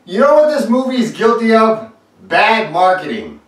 You know what this movie is guilty of? Bad marketing.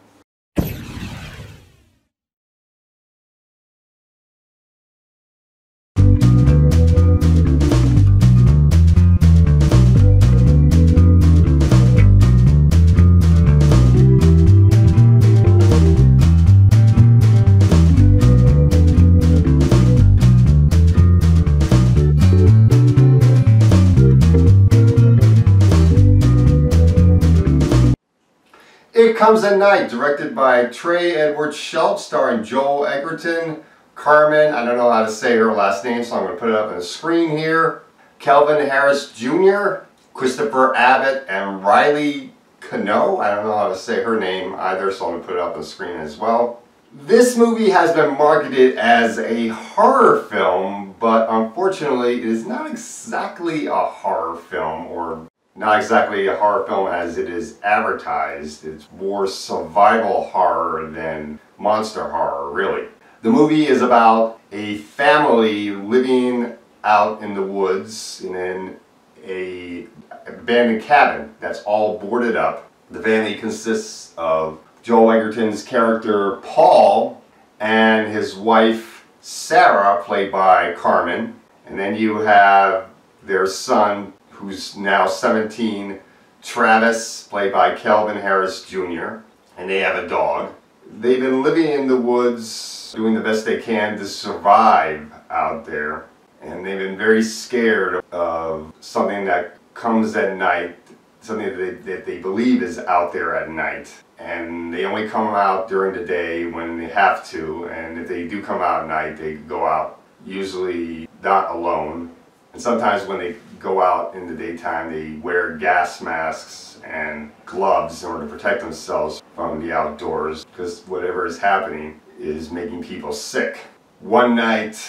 It Comes at Night, directed by Trey Edward Shults, starring Joel Edgerton, Carmen, I don't know how to say her last name, so I'm going to put it up on the screen here, Kelvin Harris Jr., Christopher Abbott, and Riley Cano. I don't know how to say her name either, so I'm going to put it up on the screen as well. This movie has been marketed as a horror film, but unfortunately it is not exactly a horror film, or not exactly a horror film as it is advertised. It's more survival horror than monster horror, really. The movie is about a family living out in the woods in an abandoned cabin that's all boarded up. The family consists of Joel Edgerton's character Paul and his wife Sarah, played by Carmen. And then you have their son, who's now 17, Travis, played by Kelvin Harris Jr., and they have a dog. They've been living in the woods, doing the best they can to survive out there, and they've been very scared of something that comes at night, something that they believe is out there at night. And they only come out during the day when they have to, and if they do come out at night, they go out usually not alone. And sometimes when they go out in the daytime, they wear gas masks and gloves in order to protect themselves from the outdoors, because whatever is happening is making people sick. One night,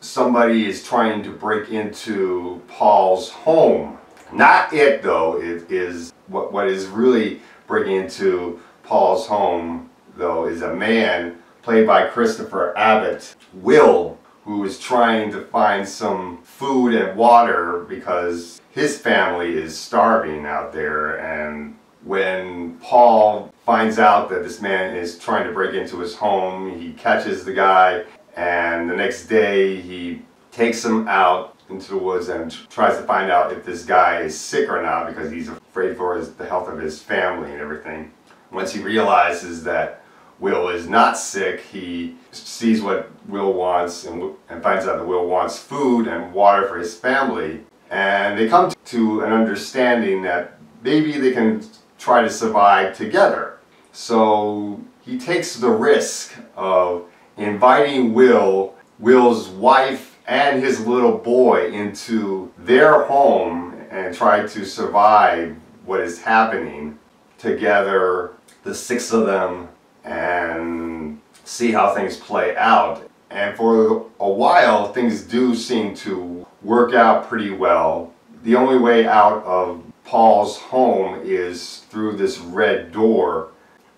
somebody is trying to break into Paul's home. Not it, though. It is what is really breaking into Paul's home, though, is a man played by Christopher Abbott, Will, who is trying to find some food and water because his family is starving out there. And when Paul finds out that this man is trying to break into his home, he catches the guy, and the next day he takes him out into the woods and tries to find out if this guy is sick or not, because he's afraid for the health of his family and everything. Once he realizes that Will is not sick, he sees what Will wants and finds out that Will wants food and water for his family. And they come to an understanding that maybe they can try to survive together. So he takes the risk of inviting Will's wife and his little boy into their home and try to survive what is happening together, the six of them, and see how things play out. And for a while, things do seem to work out pretty well. The only way out of Paul's home is through this red door,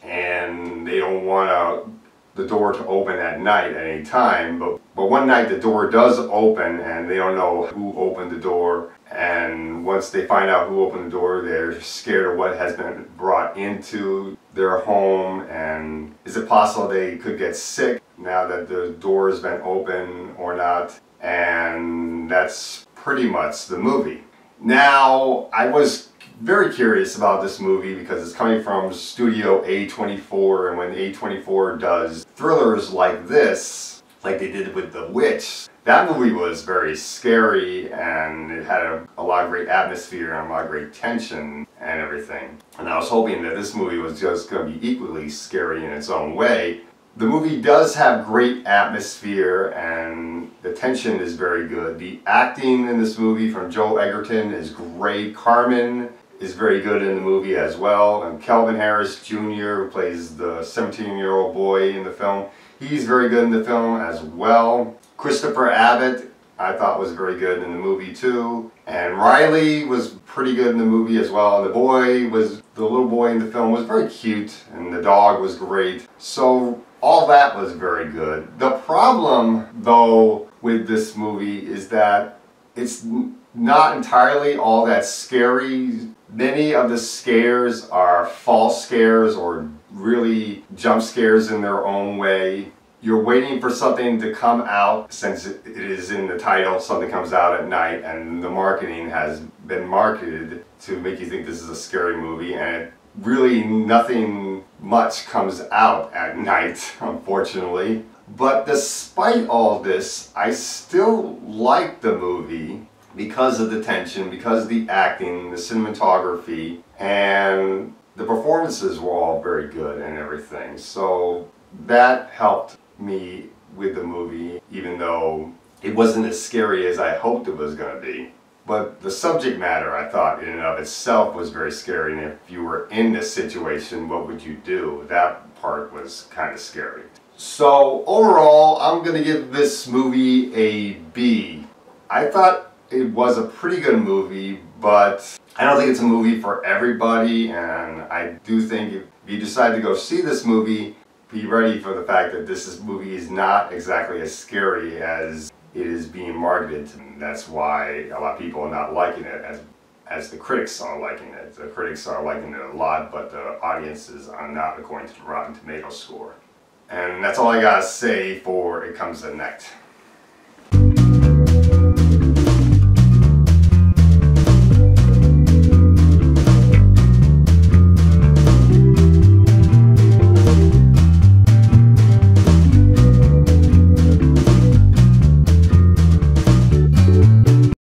and they don't want the door to open at night at any time. But one night the door does open, and they don't know who opened the door. And once they find out who opened the door, they're scared of what has been brought into their home, and is it possible they could get sick now that the door has been open or not? And that's pretty much the movie. Now, I was very curious about this movie because it's coming from Studio A24, and when A24 does thrillers like this, like they did with The Witch, that movie was very scary, and it had a lot of great atmosphere and a lot of great tension and everything. And I was hoping that this movie was just going to be equally scary in its own way. The movie does have great atmosphere, and the tension is very good. The acting in this movie from Joel Edgerton is great. Carmen is very good in the movie as well. And Kelvin Harris Jr., who plays the 17-year-old boy in the film, he's very good in the film as well. Christopher Abbott, I thought, was very good in the movie too. And Riley was pretty good in the movie as well. The little boy in the film was very cute, and the dog was great. So all that was very good. The problem, though, with this movie is that it's not entirely all that scary. Many of the scares are false scares or really jump scares in their own way. You're waiting for something to come out, since it is in the title, something comes out at night, and the marketing has been marketed to make you think this is a scary movie, and really nothing much comes out at night, unfortunately. But despite all this, I still like the movie because of the tension, because of the acting, the cinematography, and the performances were all very good and everything. So that helped me with the movie, even though it wasn't as scary as I hoped it was going to be. But the subject matter, I thought, in and of itself was very scary, and if you were in this situation, what would you do? That part was kind of scary. So overall, I'm going to give this movie a B. I thought it was a pretty good movie, but I don't think it's a movie for everybody, and I do think if you decide to go see this movie, be ready for the fact that this movie is not exactly as scary as it is being marketed. And that's why a lot of people are not liking it as the critics are liking it. The critics are liking it a lot, but the audiences are not, according to the Rotten Tomatoes score. And that's all I gotta say for It Comes at Night.